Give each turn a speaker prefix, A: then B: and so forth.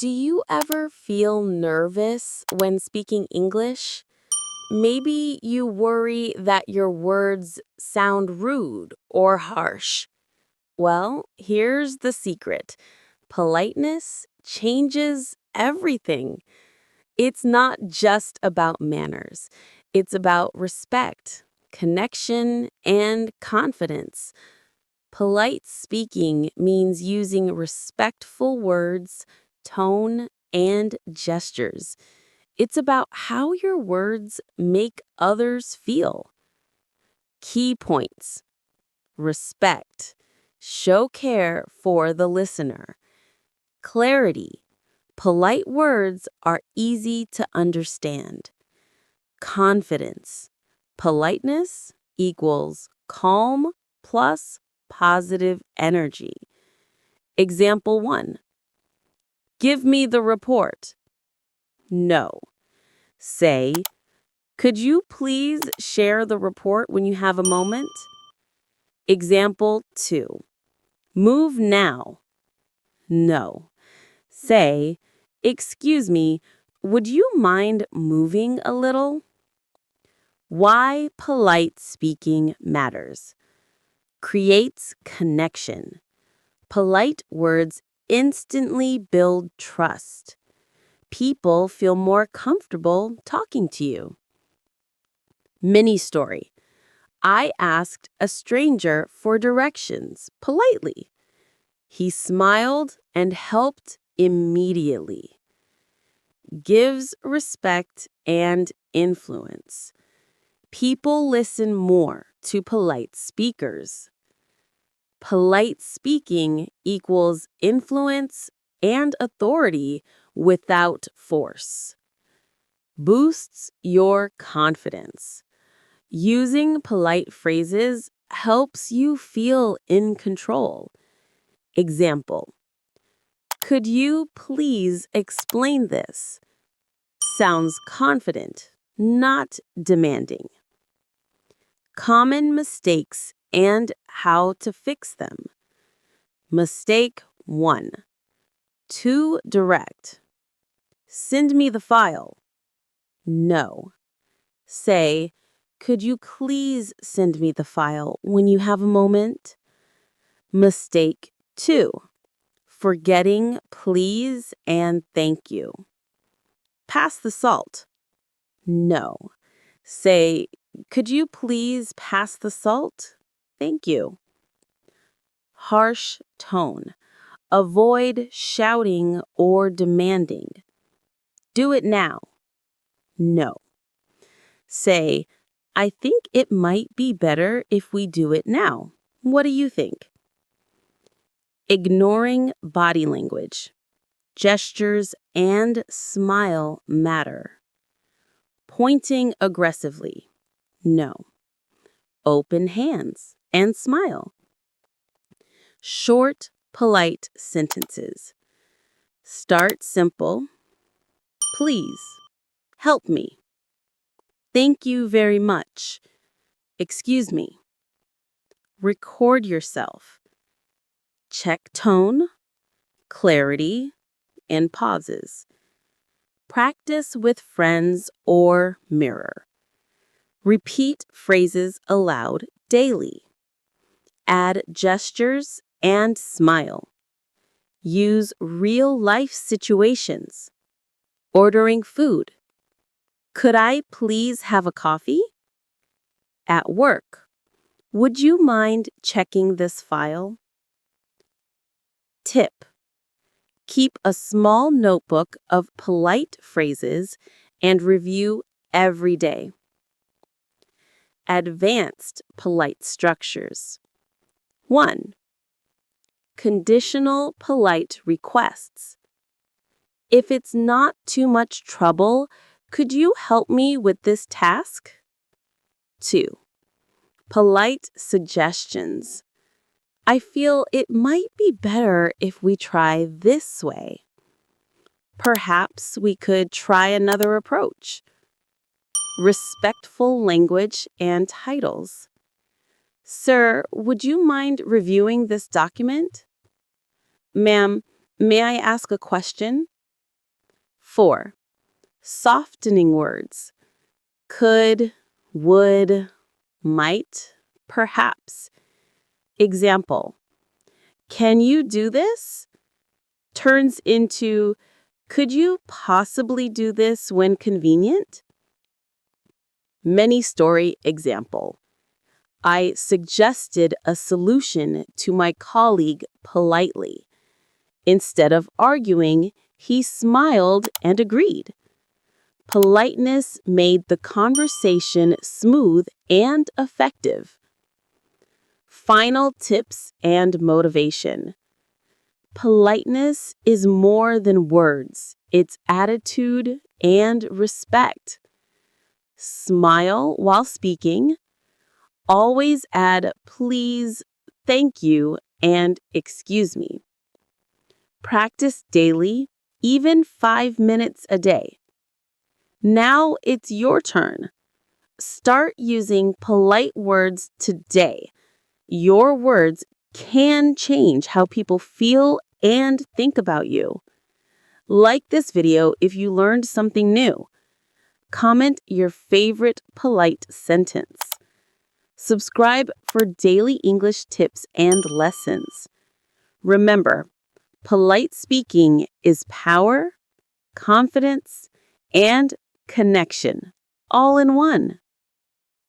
A: Do you ever feel nervous when speaking English? Maybe you worry that your words sound rude or harsh. Well, here's the secret. Politeness changes everything. It's not just about manners. It's about respect, connection, and confidence. Polite speaking means using respectful words, tone, and gestures. It's about how your words make others feel. Key points: respect. Show care for the listener. Clarity. Polite words are easy to understand. Confidence. Politeness equals calm plus positive energy. Example 1. Give me the report. No. Say, could you please share the report when you have a moment? Example 2. Move now. No. Say, excuse me, would you mind moving a little? Why polite speaking matters. Creates connection. Polite words instantly build trust. People feel more comfortable talking to you. Mini story. I asked a stranger for directions politely. He smiled and helped immediately. Gives respect and influence. People listen more to polite speakers. Polite speaking equals influence and authority without force. Boosts your confidence. Using polite phrases helps you feel in control. Example: could you please explain this? Sounds confident, not demanding. Common mistakes and how to fix them. Mistake 1. Too direct. Send me the file. No. Say, could you please send me the file when you have a moment? Mistake 2. Forgetting please and thank you. Pass the salt. No. Say, could you please pass the salt? Thank you. Harsh tone. Avoid shouting or demanding. Do it now. No. Say, I think it might be better if we do it now. What do you think? Ignoring body language. Gestures and smile matter. Pointing aggressively. No. Open hands and smile. Short, polite sentences. Start simple. Please, help me. Thank you very much. Excuse me. Record yourself. Check tone, clarity, and pauses. Practice with friends or mirror. Repeat phrases aloud daily. Add gestures and smile. Use real-life situations. Ordering food. Could I please have a coffee? At work. Would you mind checking this file? Tip: keep a small notebook of polite phrases and review every day. Advanced polite structures. 1. Conditional polite requests. If it's not too much trouble, could you help me with this task? 2. Polite suggestions. I feel it might be better if we try this way. Perhaps we could try another approach. Respectful language and titles. Sir, would you mind reviewing this document? Ma'am, may I ask a question? 4. Softening words. Could, would, might, perhaps. Example, can you do this? Turns into, could you possibly do this when convenient? Many story example. I suggested a solution to my colleague politely. Instead of arguing, he smiled and agreed. Politeness made the conversation smooth and effective. Final tips and motivation. Politeness is more than words. It's attitude and respect. Smile while speaking. Always add please, thank you, and excuse me. Practice daily, even 5 minutes a day. Now it's your turn. Start using polite words today. Your words can change how people feel and think about you. Like this video if you learned something new. Comment your favorite polite sentence. Subscribe for daily English tips and lessons. Remember, polite speaking is power, confidence, and connection, all in one.